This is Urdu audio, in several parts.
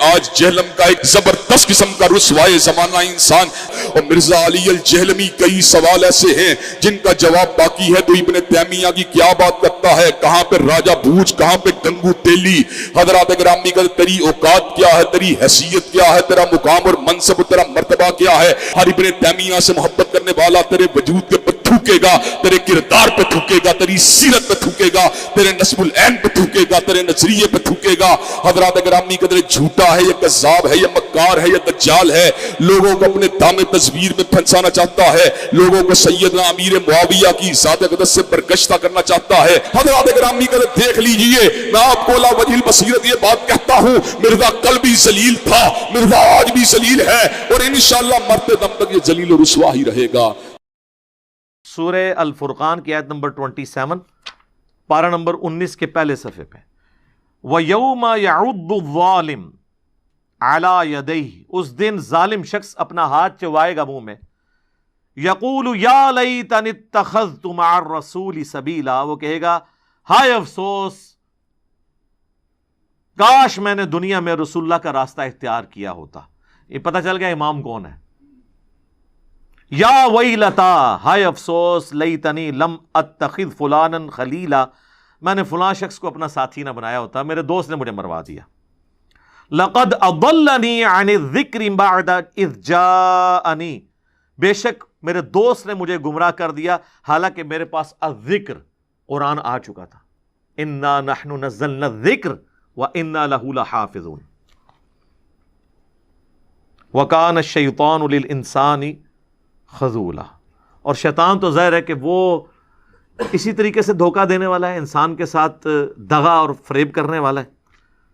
آج جہلم کا ایک زبردست قسم کا رسوائے زمانہ انسان، اور مرزا علی الجہلمی کئی سوال ایسے ہیں جن کا جواب باقی ہے۔ تو ابن تیمیہ کی کیا بات کرتا ہے، کہاں پہ راجہ بھوج، کہاں پہ گنگو تیلی۔ حضرات گرامی کا تیری اوقات کیا ہے، تیری حیثیت کیا ہے، تیرا مقام اور منصب، تیرا مرتبہ کیا ہے۔ ہر ابن تیمیہ سے محبت کرنے والا تیرے وجود کے پر تھوکے گا، تیرے کردار پہ تھوکے گا، تیری سیرت پہ تھوکے گا، تیرے نسب العین پہ تھوکے گا، تیرے نظریے پہ تھوکے گا۔ حضرات گرامی کا تیرے جھوٹا ہے یا کذاب ہے یا مکار ہے یا دجال ہے، لوگوں کو اپنے دام تصویر میں پھنسانا چاہتا ہے، لوگوں کو سیدنا امیر معاویہ کی ذات اقدس سے برگشتہ کرنا چاہتا ہے۔ حضرات گرامی کا دیکھ لیجئے، میں آپ کو لا وجہ البصیرت یہ بات کہتا ہوں، مرزا کل بھی ذلیل تھا، مرزا آج بھی ذلیل ہے، اور انشاءاللہ مرتے دم تک یہ ذلیل و رسوا ہی رہے گا۔ سورہ الفرقان کی آیت نمبر 27، پارہ نمبر 19 کے پہلے صفحے پہ، وَيَوْمَ يَعُضُّ الظَّالِمُ عَلَى يَدَيْهِ، اس دن ظالم شخص اپنا ہاتھ چبائے گا منہ میں، يَقُولُ يَا لَيْتَنِي اتَّخَذْتُ مَعَ الرَّسُولِ سَبِيلًا، وہ کہے گا ہائے افسوس، کاش میں نے دنیا میں رسول اللہ کا راستہ اختیار کیا ہوتا۔ یہ پتہ چل گیا امام کون ہے۔ یا ویلتا، ہائے افسوس، لیتنی لم اتخذ فلانا خلیلا، میں نے فلاں شخص کو اپنا ساتھی نہ بنایا ہوتا، میرے دوست نے مجھے مروا دیا۔ لقد اضلنی عن الذکر بعد اذ جاءنی، بے شک میرے دوست نے مجھے گمراہ کر دیا حالانکہ میرے پاس الذکر، قرآن آ چکا تھا۔ انا نحن نزلنا الذکر وانا له لحافظون وکان الشیطان للانسان خذولا، اور شیطان تو ظاہر ہے کہ وہ اسی طریقے سے دھوکہ دینے والا ہے، انسان کے ساتھ دغا اور فریب کرنے والا ہے۔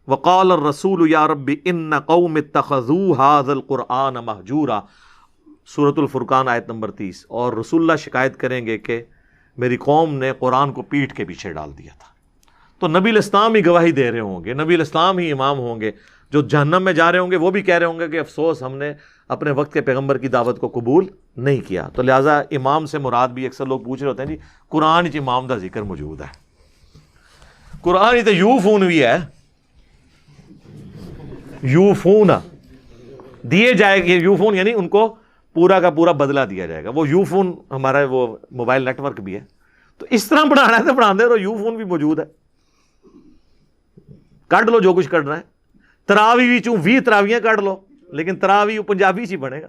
وقال الرسول یا رب ان قوم اتخذوا هذا القرآن مہجورا، سورۃ الفرقان آیت نمبر 30۔ اور رسول اللہ شکایت کریں گے کہ میری قوم نے قرآن کو پیٹھ کے پیچھے ڈال دیا تھا۔ تو نبی الاسلام ہی گواہی دے رہے ہوں گے، نبی الاسلام ہی امام ہوں گے، جو جہنم میں جا رہے ہوں گے وہ بھی کہہ رہے ہوں گے کہ افسوس ہم نے اپنے وقت کے پیغمبر کی دعوت کو قبول نہیں کیا۔ تو لہٰذا امام سے مراد بھی اکثر لوگ پوچھ رہے ہوتے ہیں جی قرآن چ امام دا ذکر موجود ہے، قرآن تو یو فون بھی ہے، یو فون دیے جائے گے، یو فون یعنی ان کو پورا کا پورا بدلہ دیا جائے گا۔ وہ یو فون ہمارا وہ موبائل نیٹ ورک بھی ہے، تو اس طرح پڑھانا ہے تو پڑھا دے رہو، یو فون بھی موجود ہے، کٹ لو جو کچھ کرنا ہے۔ تراوی بھی چوں 20 تراویاں کٹ لو، لیکن تراوی پنجابی سے بنے گا،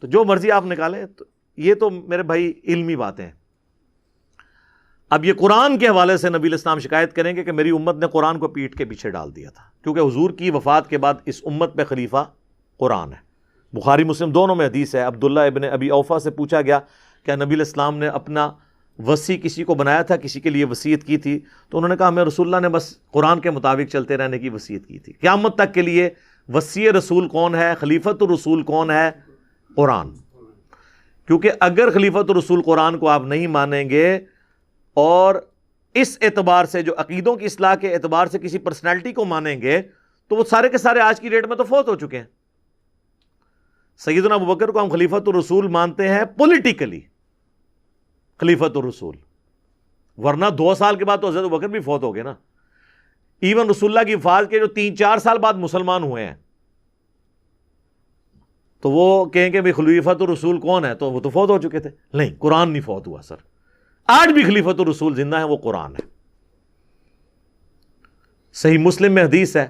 تو جو مرضی آپ نکالیں۔ تو یہ تو میرے بھائی علمی باتیں ہیں۔ اب یہ قرآن کے حوالے سے نبی الاسلام شکایت کریں گے کہ میری امت نے قرآن کو پیٹ کے پیچھے ڈال دیا تھا، کیونکہ حضور کی وفات کے بعد اس امت پہ خلیفہ قرآن ہے۔ بخاری مسلم دونوں میں حدیث ہے، عبداللہ ابن ابی اوفا سے پوچھا گیا کہ نبی الاسلام نے اپنا وصی کسی کو بنایا تھا، کسی کے لیے وصیت کی تھی؟ تو انہوں نے کہا ہمیں رسول اللہ نے بس قرآن کے مطابق چلتے رہنے کی وصیت کی تھی۔ قیامت تک کے لیے وصی رسول کون ہے، خلیفۃ الرسول کون ہے؟ قرآن۔ کیونکہ اگر خلیفۃ الرسول قرآن کو آپ نہیں مانیں گے اور اس اعتبار سے جو عقیدوں کی اصلاح کے اعتبار سے کسی پرسنالٹی کو مانیں گے تو وہ سارے کے سارے آج کی ڈیٹ میں تو فوت ہو چکے ہیں۔ سیدنا ابوبکر کو ہم خلیفۃ الرسول مانتے ہیں پولیٹیکلی، خلیفۃ الرسول، ورنہ 2 سال کے بعد تو حضرت ابوبکر بھی فوت ہو گئے نا۔ ایون رسول اللہ کی وفات کے جو 3-4 سال بعد مسلمان ہوئے ہیں، تو وہ کہیں کہ بھئی خلیفۃ الرسول کون ہے، تو وہ تو فوت ہو چکے تھے۔ نہیں، قرآن نہیں فوت ہوا سر، آج بھی خلیفۃ الرسول زندہ ہے، وہ قرآن ہے۔ صحیح مسلم میں حدیث ہے،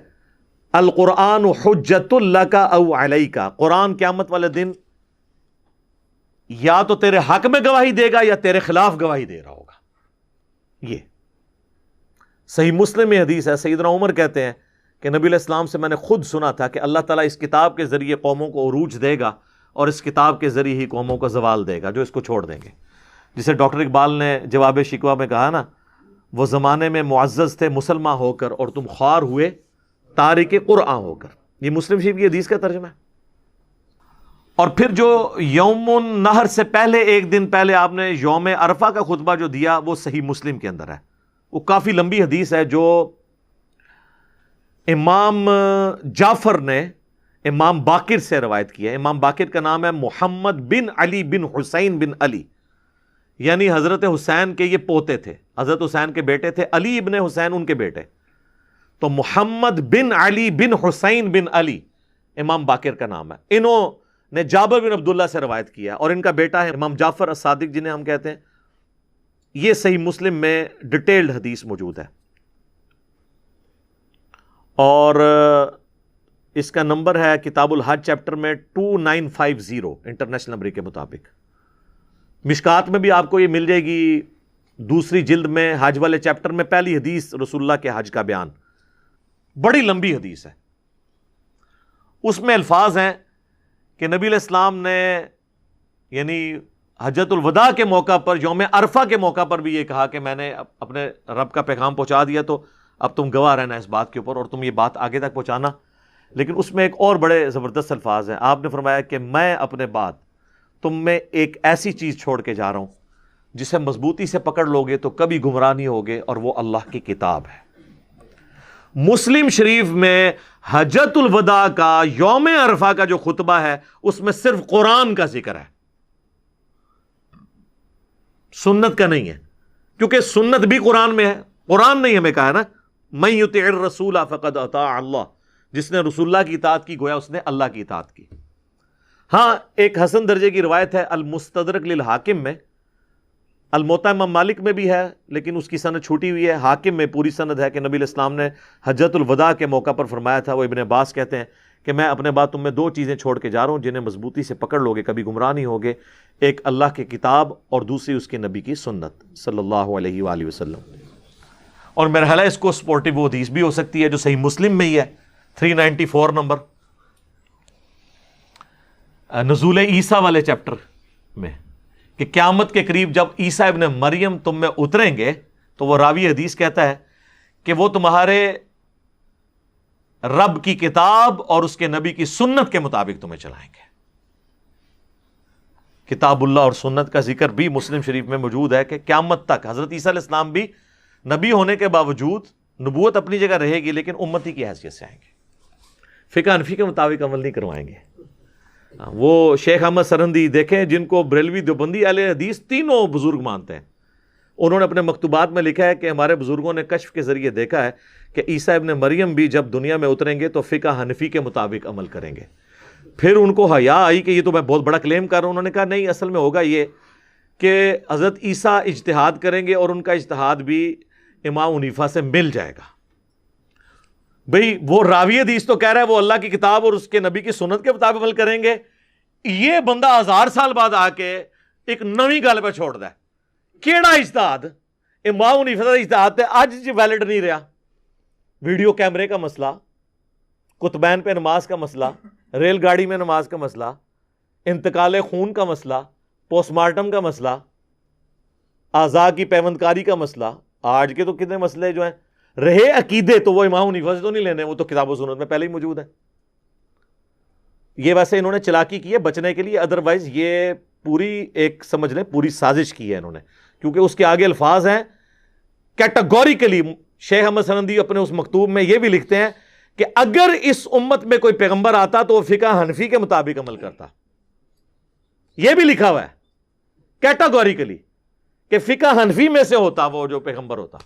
القرآن حجت لک او علیک، قرآن قیامت والے دن یا تو تیرے حق میں گواہی دے گا یا تیرے خلاف گواہی دے رہا ہوگا۔ یہ صحیح مسلم میں حدیث ہے، سیدنا عمر کہتے ہیں کہ نبی علیہ السلام سے میں نے خود سنا تھا کہ اللہ تعالیٰ اس کتاب کے ذریعے قوموں کو عروج دے گا اور اس کتاب کے ذریعے ہی قوموں کا زوال دے گا جو اس کو چھوڑ دیں گے۔ جسے ڈاکٹر اقبال نے جواب شکوہ میں کہا نا، وہ زمانے میں معزز تھے مسلمان ہو کر اور تم خوار ہوئے تارک قرآن ہو کر۔ یہ مسلم شریف کی حدیث کا ترجمہ ہے۔ اور پھر جو یوم النحر سے پہلے ایک دن پہلے آپ نے یوم عرفہ کا خطبہ جو دیا، وہ صحیح مسلم کے اندر ہے، وہ کافی لمبی حدیث ہے جو امام جعفر نے امام باقر سے روایت کی ہے۔ امام باقر کا نام ہے محمد بن علی بن حسین بن علی، یعنی حضرت حسین کے یہ پوتے تھے، حضرت حسین کے بیٹے تھے، علی ابن حسین ان کے بیٹے۔ تو محمد بن علی بن حسین بن علی امام باقر کا نام ہے. انہوں نے جابر بن عبداللہ سے روایت کیا اور ان کا بیٹا ہے امام جعفر الصادق جنہیں ہم کہتے ہیں. یہ صحیح مسلم میں ڈیٹیلڈ حدیث موجود ہے اور اس کا نمبر ہے کتاب الحج چیپٹر میں 2950 انٹرنیشنل نمبر کے مطابق. مشکات میں بھی آپ کو یہ مل جائے گی دوسری جلد میں حج والے چیپٹر میں پہلی حدیث رسول اللہ کے حج کا بیان. بڑی لمبی حدیث ہے. اس میں الفاظ ہیں کہ نبی علیہ السلام نے یعنی حجۃ الوداع کے موقع پر یوم عرفہ کے موقع پر بھی یہ کہا کہ میں نے اپنے رب کا پیغام پہنچا دیا تو اب تم گواہ رہنا اس بات کے اوپر اور تم یہ بات آگے تک پہنچانا. لیکن اس میں ایک اور بڑے زبردست الفاظ ہیں. آپ نے فرمایا کہ میں اپنے بعد تم میں ایک ایسی چیز چھوڑ کے جا رہا ہوں جسے مضبوطی سے پکڑ لوگے تو کبھی گمراہ نہیں ہوگے اور وہ اللہ کی کتاب ہے. مسلم شریف میں حجۃ الوداع کا یوم عرفہ کا جو خطبہ ہے اس میں صرف قرآن کا ذکر ہے, سنت کا نہیں ہے, کیونکہ سنت بھی قرآن میں ہے. قرآن نے ہمیں کہا ہے نا من یطع الرسول فقد اطاع اللہ, جس نے رسول اللہ کی اطاعت کی گویا اس نے اللہ کی اطاعت کی. ہاں ایک حسن درجے کی روایت ہے المستدرک للحاکم میں, الموطا امام مالک میں بھی ہے لیکن اس کی سند چھوٹی ہوئی ہے. حاکم میں پوری سند ہے کہ نبی علیہ السلام نے حجۃ الوداع کے موقع پر فرمایا تھا. وہ ابن عباس کہتے ہیں کہ میں اپنے بعد تم میں دو چیزیں چھوڑ کے جا رہا ہوں جنہیں مضبوطی سے پکڑ لوگے کبھی گمراہ نہیں ہوگے, ایک اللہ کی کتاب اور دوسری اس کے نبی کی سنت صلی اللہ علیہ وآلہ وسلم. اور میرا خیال ہے اس کو سپورٹیو وہ حدیث بھی ہو سکتی ہے جو صحیح مسلم میں ہی ہے 394 نمبر نزول عیسیٰ والے چیپٹر میں کہ قیامت کے قریب جب عیسیٰ ابن مریم تم میں اتریں گے تو وہ راوی حدیث کہتا ہے کہ وہ تمہارے رب کی کتاب اور اس کے نبی کی سنت کے مطابق تمہیں چلائیں گے. کتاب اللہ اور سنت کا ذکر بھی مسلم شریف میں موجود ہے کہ قیامت تک حضرت عیسیٰ علیہ السلام بھی نبی ہونے کے باوجود نبوت اپنی جگہ رہے گی لیکن امتی کی حیثیت سے آئیں گے, فقہ حنفی کے مطابق عمل نہیں کروائیں گے. وہ شیخ احمد سرہندی دیکھیں جن کو بریلوی دیوبندی اہل حدیث تینوں بزرگ مانتے ہیں, انہوں نے اپنے مکتوبات میں لکھا ہے کہ ہمارے بزرگوں نے کشف کے ذریعے دیکھا ہے کہ عیسیٰ ابن مریم بھی جب دنیا میں اتریں گے تو فقہ حنفی کے مطابق عمل کریں گے. پھر ان کو حیا آئی کہ یہ تو میں بہت بڑا کلیم کر رہا ہوں. انہوں نے کہا نہیں, اصل میں ہوگا یہ کہ حضرت عیسیٰ اجتہاد کریں گے اور ان کا اجتہاد بھی امام حنیفہ سے مل جائے گا. بھئی وہ راوی حدیث تو کہہ رہا ہے وہ اللہ کی کتاب اور اس کے نبی کی سنت کے مطابق عمل کریں گے, یہ بندہ 1000 سال بعد آ کے ایک نویں گل پہ چھوڑ ہے. کیڑا اجتہاد؟ امام حنیفہ کا اجتہاد تے اج ویلڈ نہیں رہا. ویڈیو کیمرے کا مسئلہ, کتبین پہ نماز کا مسئلہ, ریل گاڑی میں نماز کا مسئلہ, انتقال خون کا مسئلہ, پوسٹ مارٹم کا مسئلہ, اعضاء کی پیوندکاری کا مسئلہ. آج کے تو کتنے مسئلے جو ہیں رہے عقیدے تو وہ امام حنیفہ سے تو نہیں لینے, وہ تو کتاب و سنت میں پہلے ہی موجود ہے. یہ ویسے انہوں نے چلاکی کی ہے بچنے کے لیے, ادروائز یہ پوری ایک سمجھ لیں پوری سازش کی ہے انہوں نے, کیونکہ اس کے آگے الفاظ ہیں کیٹاگوریکلی. شیخ احمد سرہندی اپنے اس مکتوب میں یہ بھی لکھتے ہیں کہ اگر اس امت میں کوئی پیغمبر آتا تو وہ فقہ حنفی کے مطابق عمل کرتا. یہ بھی لکھا ہوا ہے کیٹاگوریکلی کہ فقہ حنفی میں سے ہوتا وہ جو پیغمبر ہوتا.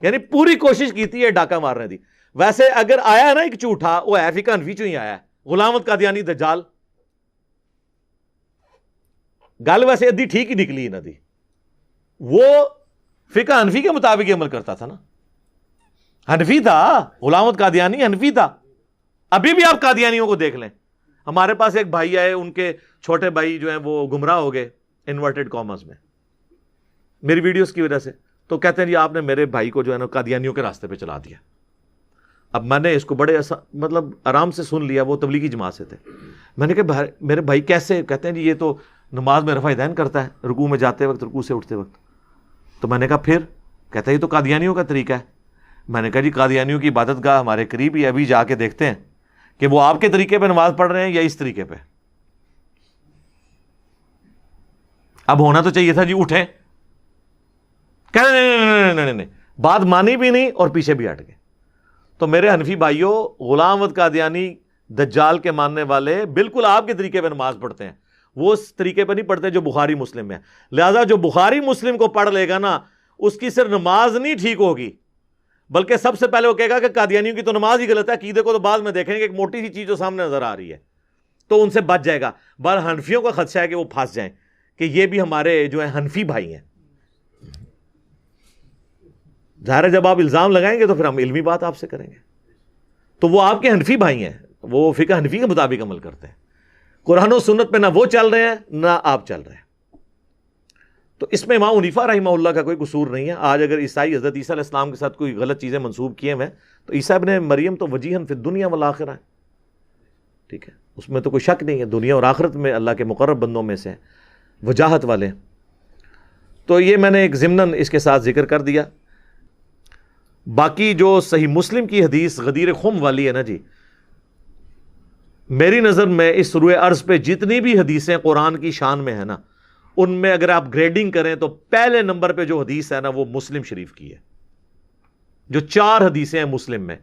یعنی پوری کوشش کی تھی یہ ڈاکہ مارنے دی. ویسے اگر آیا ہے نا ایک جھوٹا, وہ ہے فقہ حنفی چوں ہی آیا ہے, غلام احمد قادیانی دجال. گل ویسے ادھی ٹھیک ہی نکلی نہ دی, وہ فقہ حنفی کے مطابق عمل کرتا تھا نا, حنفی تھا. غلام احمد قادیانی حنفی تھا. ابھی بھی آپ قادیانیوں کو دیکھ لیں. ہمارے پاس ایک بھائی آئے, ان کے چھوٹے بھائی جو ہیں وہ گمراہ ہو گئے انورٹڈ کامرس میں میری ویڈیوز کی وجہ سے, تو کہتے ہیں جی آپ نے میرے بھائی کو جو ہے نا قادیانیوں کے راستے پہ چلا دیا. اب میں نے اس کو بڑے مطلب آرام سے سن لیا, وہ تبلیغی جماعت سے تھے. میں نے کہا میرے بھائی کیسے؟ کہتے ہیں جی یہ تو نماز میں رفع دین کرتا ہے, رکوع میں جاتے وقت, رکوع سے اٹھتے وقت. تو میں نے کہا پھر؟ کہتا ہے یہ تو قادیانیوں کا طریقہ ہے. میں نے کہا جی قادیانیوں کی عبادت گاہ ہمارے قریب ہی, ابھی جا کے دیکھتے ہیں کہ وہ آپ کے طریقے پہ نماز پڑھ رہے ہیں یا اس طریقے پہ. اب ہونا تو چاہیے تھا جی اٹھیں. کہہ رہے نہیں, بات مانی بھی نہیں اور پیچھے بھی ہٹ گئے. تو میرے حنفی بھائیوں, غلام احمد قادیانی دجال کے ماننے والے بالکل آپ کے طریقے پہ نماز پڑھتے ہیں, وہ اس طریقے پہ نہیں پڑھتے جو بخاری مسلم میں. لہذا جو بخاری مسلم کو پڑھ لے گا نا, اس کی صرف نماز نہیں ٹھیک ہوگی بلکہ سب سے پہلے وہ کہے گا کہ قادیانیوں کی تو نماز ہی غلط ہے، عقیدے کو تو بعد میں دیکھیں گے، ایک موٹی سی چیز جو سامنے نظر آ رہی ہے تو ان سے بچ جائے گا۔ بہر حنفیوں کا خدشہ ہے کہ وہ پھنس جائیں کہ یہ بھی ہمارے جو ہیں حنفی بھائی ہیں۔ ظاہر ہے جب آپ الزام لگائیں گے تو پھر ہم علمی بات آپ سے کریں گے، تو وہ آپ کے حنفی بھائی ہیں، وہ فقہ حنفی کے مطابق عمل کرتے ہیں، قرآن و سنت پہ نہ وہ چل رہے ہیں نہ آپ چل رہے ہیں۔ تو اس میں امام حنیفہ رحمہ اللہ کا کوئی قصور نہیں ہے۔ آج اگر عیسائی حضرت عیسیٰ علیہ السلام کے ساتھ کوئی غلط چیزیں منسوب کیے ہوئے ہیں تو عیسیٰ ابن مریم تو وجیہن فی الدنیا والآخرہ ہے، ٹھیک ہے، اس میں تو کوئی شک نہیں ہے، دنیا اور آخرت میں اللہ کے مقرب بندوں میں سے ہیں، وجاہت والے ہیں۔ تو یہ میں نے ایک ضمناً اس کے ساتھ ذکر کر دیا۔ باقی جو صحیح مسلم کی حدیث غدیر خم والی ہے نا جی، میری نظر میں اس روئے ارض پہ جتنی بھی حدیثیں قرآن کی شان میں ہیں نا، ان میں اگر آپ گریڈنگ کریں تو پہلے نمبر پہ جو حدیث ہے نا وہ مسلم شریف کی ہے۔ جو 4 حدیثیں ہیں مسلم میں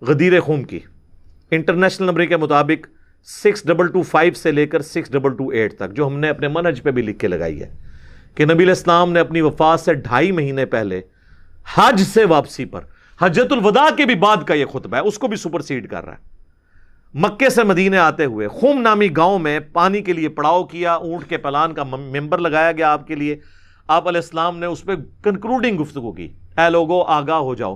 غدیر خم کی، انٹرنیشنل نمبر کے مطابق 6225 سے لے کر 6228 تک، جو ہم نے اپنے منہج پہ بھی لکھ کے لگائی ہے کہ نبی علیہ السلام نے اپنی وفات سے 2.5 مہینے پہلے حج سے واپسی پر، حجۃ الوداع کے بھی بعد کا یہ خطبہ ہے، اس کو بھی سپرسیڈ کر رہا ہے، مکے سے مدینے آتے ہوئے خم نامی گاؤں میں پانی کے لیے پڑاؤ کیا، اونٹ کے پلان کا ممبر لگایا گیا آپ کے لیے، آپ علیہ السلام نے اس پہ کنکلوڈنگ گفتگو کی، اے لوگو آگاہ ہو جاؤ،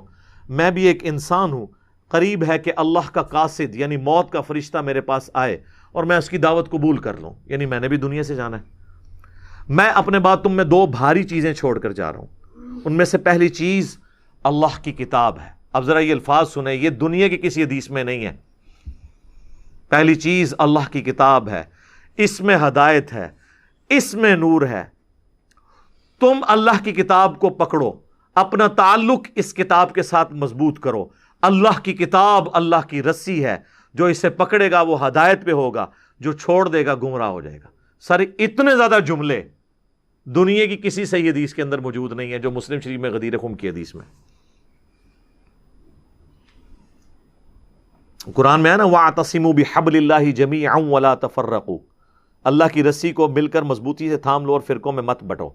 میں بھی ایک انسان ہوں، قریب ہے کہ اللہ کا قاصد یعنی موت کا فرشتہ میرے پاس آئے اور میں اس کی دعوت قبول کر لوں، یعنی میں نے بھی دنیا سے جانا ہے۔ میں اپنے بعد تم میں 2 بھاری چیزیں چھوڑ کر جا رہا ہوں، ان میں سے پہلی چیز اللہ کی کتاب ہے۔ اب ذرا یہ الفاظ سنیں، یہ دنیا کی کسی حدیث میں نہیں ہے۔ پہلی چیز اللہ کی کتاب ہے، اس میں ہدایت ہے، اس میں نور ہے۔ تم اللہ کی کتاب کو پکڑو، اپنا تعلق اس کتاب کے ساتھ مضبوط کرو۔ اللہ کی کتاب اللہ کی رسی ہے، جو اسے پکڑے گا وہ ہدایت پہ ہوگا، جو چھوڑ دے گا گمراہ ہو جائے گا۔ سر اتنے زیادہ جملے دنیا کی کسی صحیح حدیث کے اندر موجود نہیں ہے جو مسلم شریف میں غدیر خم کی حدیث میں۔ قرآن میں ہے نا وَاعْتَصِمُوا بِحَبْلِ اللَّهِ جَمِيعًا وَلَا تَفَرَّقُوا، اللہ کی رسی کو مل کر مضبوطی سے تھام لو اور فرقوں میں مت بٹو۔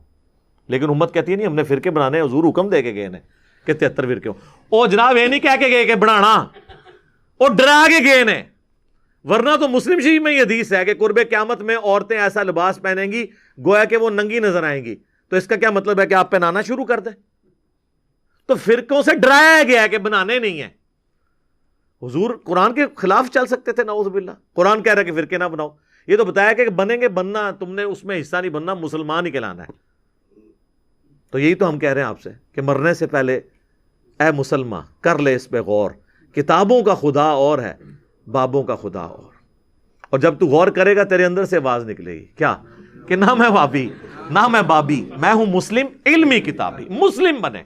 لیکن امت کہتی ہے نہیں ہم نے فرقے بنانے، حضور حکم دے کے گئے نے کہ 73 فرقے ہوں۔ او جناب یہ نہیں کہہ کے گئے کہ بنانا، او ڈرا کے گئے نے، ورنہ تو مسلم شریف میں یہ حدیث ہے کہ قرب قیامت میں عورتیں ایسا لباس پہنیں گی گویا کہ وہ ننگی نظر آئیں گی، تو اس کا کیا مطلب ہے کہ آپ پہنانا شروع کر دیں؟ تو فرقوں سے ڈرایا گیا ہے کہ بنانے نہیں ہیں۔ حضور قرآن کے خلاف چل سکتے تھے، نعوذ باللہ، قرآن کہہ رہا ہے کہ فرقے نہ بناؤ، یہ تو بتایا کہ بنیں گے، بننا تم نے اس میں حصہ نہیں بننا، مسلمان ہی کہلانا ہے۔ تو یہی تو ہم کہہ رہے ہیں آپ سے کہ مرنے سے پہلے اے مسلمان کر لے اس پہ غور، کتابوں کا خدا اور ہے، بابوں کا خدا اور جب تو غور کرے گا تیرے اندر سے آواز نکلے گی کیا کہ نہ میں وابی نہ میں بابی، میں ہوں مسلم علمی کتابی، مسلم بنے۔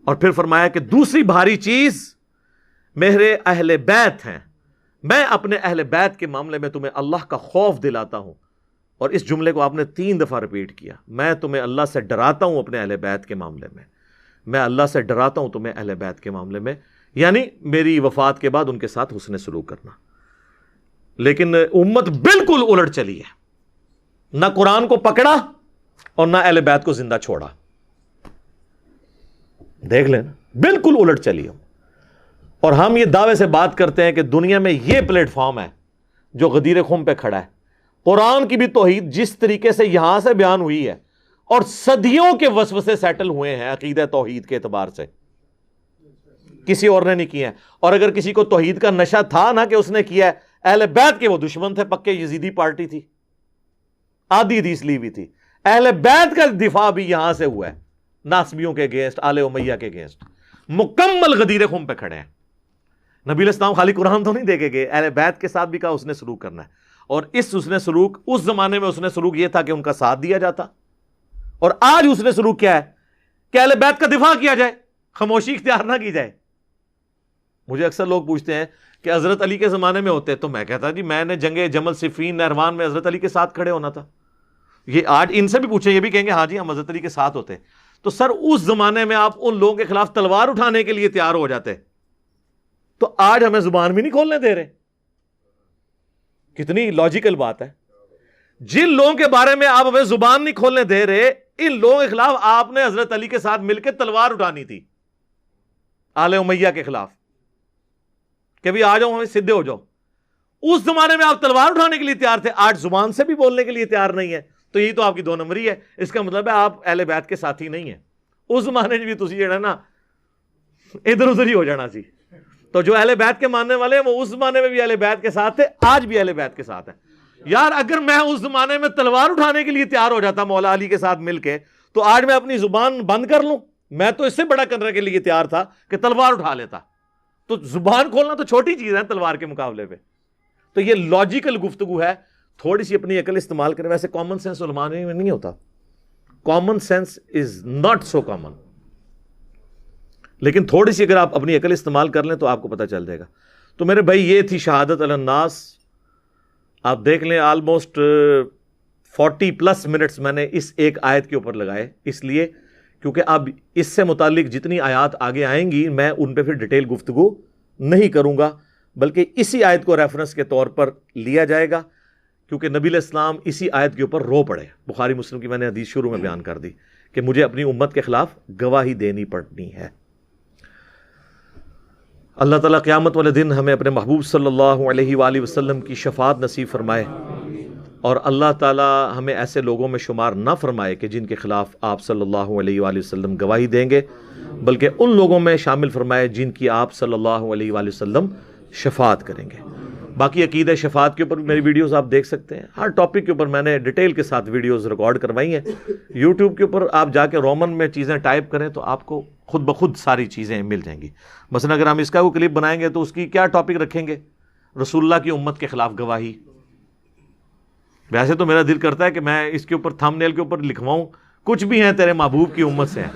اور پھر فرمایا کہ دوسری بھاری چیز میرے اہل بیت ہیں، میں اپنے اہل بیت کے معاملے میں تمہیں اللہ کا خوف دلاتا ہوں۔ اور اس جملے کو آپ نے 3 دفعہ ریپیٹ کیا، میں تمہیں اللہ سے ڈراتا ہوں اپنے اہل بیت کے معاملے میں، میں اللہ سے ڈراتا ہوں تمہیں اہل بیت کے معاملے میں، یعنی میری وفات کے بعد ان کے ساتھ حسن سلوک کرنا۔ لیکن امت بالکل الٹ چلی ہے، نہ قرآن کو پکڑا اور نہ اہل بیت کو زندہ چھوڑا۔ دیکھ لینا بالکل الٹ چلی ہو۔ اور ہم یہ دعوے سے بات کرتے ہیں کہ دنیا میں یہ پلیٹ فارم ہے جو غدیر خم پہ کھڑا ہے، قرآن کی بھی توحید جس طریقے سے یہاں سے بیان ہوئی ہے اور صدیوں کے وسوسے سیٹل ہوئے ہیں عقیدہ توحید کے اعتبار سے، کسی اور نے نہیں کیا ہے۔ اور اگر کسی کو توحید کا نشہ تھا نا کہ اس نے کیا ہے، اہل بیت کے وہ دشمن تھے، پکے یزیدی پارٹی تھی، آدھی حدیث لی ہوئی تھی۔ اہل بیت کا دفاع بھی یہاں سے ہوا ہے، ناسبیوں کے اگینسٹ، آل امیہ کے اگینسٹ، مکمل غدیر خم پہ کھڑے ہیں۔ نبی علیہ السلام خالی قرآن تو نہیں دے کے گئے، اہل بیت کے ساتھ بھی کہا اس نے سلوک کرنا ہے۔ اور اس حسن سلوک، اس زمانے میں حسن سلوک یہ تھا کہ ان کا ساتھ دیا جاتا، اور آج حسن سلوک کیا ہے کہ اہل بیت کا دفاع کیا جائے، خاموشی اختیار نہ کی جائے۔ مجھے اکثر لوگ پوچھتے ہیں کہ حضرت علی کے زمانے میں ہوتے، تو میں کہتا جی میں نے جنگ جمل صفین نہروان میں حضرت علی کے ساتھ کھڑے ہونا تھا۔ یہ آج ان سے بھی پوچھیں، یہ بھی کہیں گے ہاں جی ہم حضرت علی کے ساتھ ہوتے۔ تو سر اس زمانے میں آپ ان لوگوں کے خلاف تلوار اٹھانے کے لیے تیار ہو جاتے، تو آج ہمیں زبان بھی نہیں کھولنے دے رہے۔ کتنی لاجیکل بات ہے، جن لوگوں کے بارے میں آپ ہمیں زبان نہیں کھولنے دے رہے، ان لوگوں کے خلاف آپ نے حضرت علی کے ساتھ مل کے تلوار اٹھانی تھی، آل امیہ کے خلاف، کہ بھی آ جاؤ ہمیں سدھے ہو جاؤ۔ اس زمانے میں آپ تلوار اٹھانے کے لیے تیار تھے، آج زبان سے بھی بولنے کے لیے تیار نہیں ہے، تو یہی تو آپ کی دو نمبری ہے۔ اس کا مطلب ہے آپ اہل بیت کے ساتھی نہیں ہیں۔ اس زمانے بھی تسی جڑا نا ادھر ادھر ہی ہو جانا سی۔ تو جو اہل بیت کے ماننے والے ہیں وہ اس زمانے میں بھی اہل بیت کے ساتھ تھے، آج بھی اہل بیت کے ساتھ ہیں۔ یار اگر میں اس زمانے میں تلوار اٹھانے کے لیے تیار ہو جاتا مولا علی کے ساتھ مل کے، تو آج میں اپنی زبان بند کر لوں؟ میں تو اس سے بڑا کرنے کے لیے تیار تھا کہ تلوار اٹھا لیتا۔ تو زبان کھولنا تو چھوٹی چیز ہے تلوار کے مقابلے پہ۔ تو یہ لاجیکل گفتگو ہے، تھوڑی سی اپنی عقل استعمال کریں۔ ویسے کامن سینس علماء میں نہیں ہوتا، common sense is not so common, لیکن تھوڑی سی اگر آپ اپنی عقل استعمال کر لیں تو آپ کو پتہ چل جائے گا۔ تو میرے بھائی یہ تھی شہادت علی الناس۔ آپ دیکھ لیں آلموسٹ 40+ منٹس میں نے اس ایک آیت کے اوپر لگائے، اس لیے کیونکہ اب اس سے متعلق جتنی آیات آگے آئیں گی میں ان پہ پھر ڈیٹیل گفتگو نہیں کروں گا، بلکہ اسی آیت کو ریفرنس کے طور پر لیا جائے گا، کیونکہ نبی علیہ السلام اسی آیت کے اوپر رو پڑے۔ بخاری مسلم کی میں نے حدیث شروع میں بیان کر دی کہ مجھے اپنی امت کے خلاف گواہی دینی پڑنی ہے۔ اللہ تعالیٰ قیامت والے دن ہمیں اپنے محبوب صلی اللہ علیہ وآلہ وسلم کی شفاعت نصیب فرمائے، اور اللہ تعالیٰ ہمیں ایسے لوگوں میں شمار نہ فرمائے کہ جن کے خلاف آپ صلی اللہ علیہ وآلہ وسلم گواہی دیں گے، بلکہ ان لوگوں میں شامل فرمائے جن کی آپ صلی اللہ علیہ وآلہ وسلم شفاعت کریں گے۔ باقی عقیدہ شفاعت کے اوپر میری ویڈیوز آپ دیکھ سکتے ہیں، ہر ٹاپک کے اوپر میں نے ڈیٹیل کے ساتھ ویڈیوز ریکارڈ کروائی ہیں۔ یوٹیوب کے اوپر آپ جا کے رومن میں چیزیں ٹائپ کریں تو آپ کو خود بخود ساری چیزیں مل جائیں گی۔ مثلا اگر ہم اس کا کوئی کلپ بنائیں گے تو اس کی کیا ٹاپک رکھیں گے؟ رسول اللہ کی امت کے خلاف گواہی۔ ویسے تو میرا دل کرتا ہے کہ میں اس کے اوپر تھم نیل کے اوپر لکھواؤں کچھ بھی ہیں تیرے محبوب کی امت سے ہیں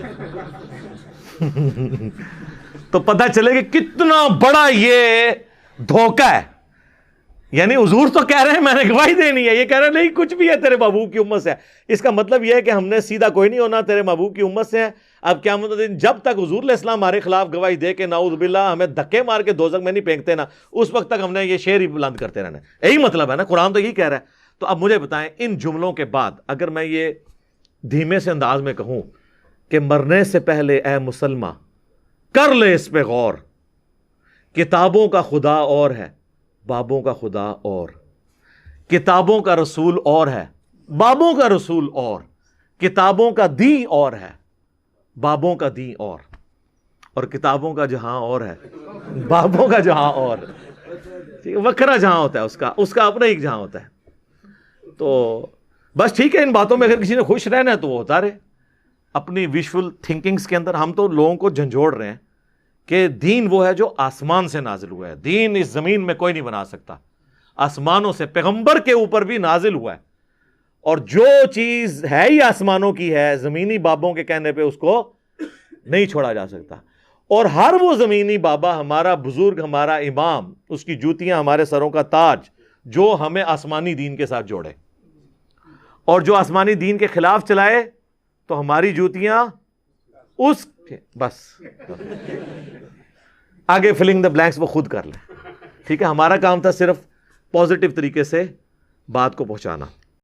تو پتہ چلے کہ کتنا بڑا یہ دھوکہ ہے۔ یعنی حضور تو کہہ رہے ہیں میں نے گواہی دینی ہے، یہ کہہ رہے ہیں نہیں کچھ بھی ہے تیرے محبوب کی امت سے ہے۔ اس کا مطلب یہ ہے کہ ہم نے سیدھا کوئی نہیں ہونا، تیرے محبوب کی امت سے ہے۔ اب قیامت کے دن جب تک حضور علیہ السلام ہمارے خلاف گواہی دے کے نعوذ باللہ ہمیں دھکے مار کے دوزخ میں نہیں پھینکتے نا، اس وقت تک ہم نے یہ شعر ہی بلند کرتے رہنا ہے۔ یہی مطلب ہے نا، قرآن تو یہی کہہ رہا ہے۔ تو اب مجھے بتائیں ان جملوں کے بعد اگر میں یہ دھیمے سے انداز میں کہوں کہ مرنے سے پہلے اے مسلمہ کر لے اس پہ غور، کتابوں کا خدا اور ہے بابوں کا خدا اور، کتابوں کا رسول اور ہے بابوں کا رسول اور، کتابوں کا دین اور ہے بابوں کا دین اور کتابوں کا جہاں اور ہے بابوں کا جہاں اور۔ وکھرا جہاں ہوتا ہے اس کا اپنا ایک جہاں ہوتا ہے۔ تو بس ٹھیک ہے، ان باتوں میں اگر کسی نے خوش رہنا ہے تو وہ ہوتا رہے اپنی ویژول تھنکنگز کے اندر۔ ہم تو لوگوں کو جھنجھوڑ رہے ہیں کہ دین وہ ہے جو آسمان سے نازل ہوا ہے، دین اس زمین میں کوئی نہیں بنا سکتا، آسمانوں سے پیغمبر کے اوپر بھی نازل ہوا ہے، اور جو چیز ہے ہی آسمانوں کی ہے زمینی بابوں کے کہنے پہ اس کو نہیں چھوڑا جا سکتا۔ اور ہر وہ زمینی بابا ہمارا بزرگ، ہمارا امام، اس کی جوتیاں ہمارے سروں کا تاج جو ہمیں آسمانی دین کے ساتھ جوڑے، اور جو آسمانی دین کے خلاف چلائے تو ہماری جوتیاں اس کے بس آگے فلنگ دا بلینکس وہ خود کر لیں۔ ٹھیک ہے، ہمارا کام تھا صرف پازیٹیو طریقے سے بات کو پہنچانا۔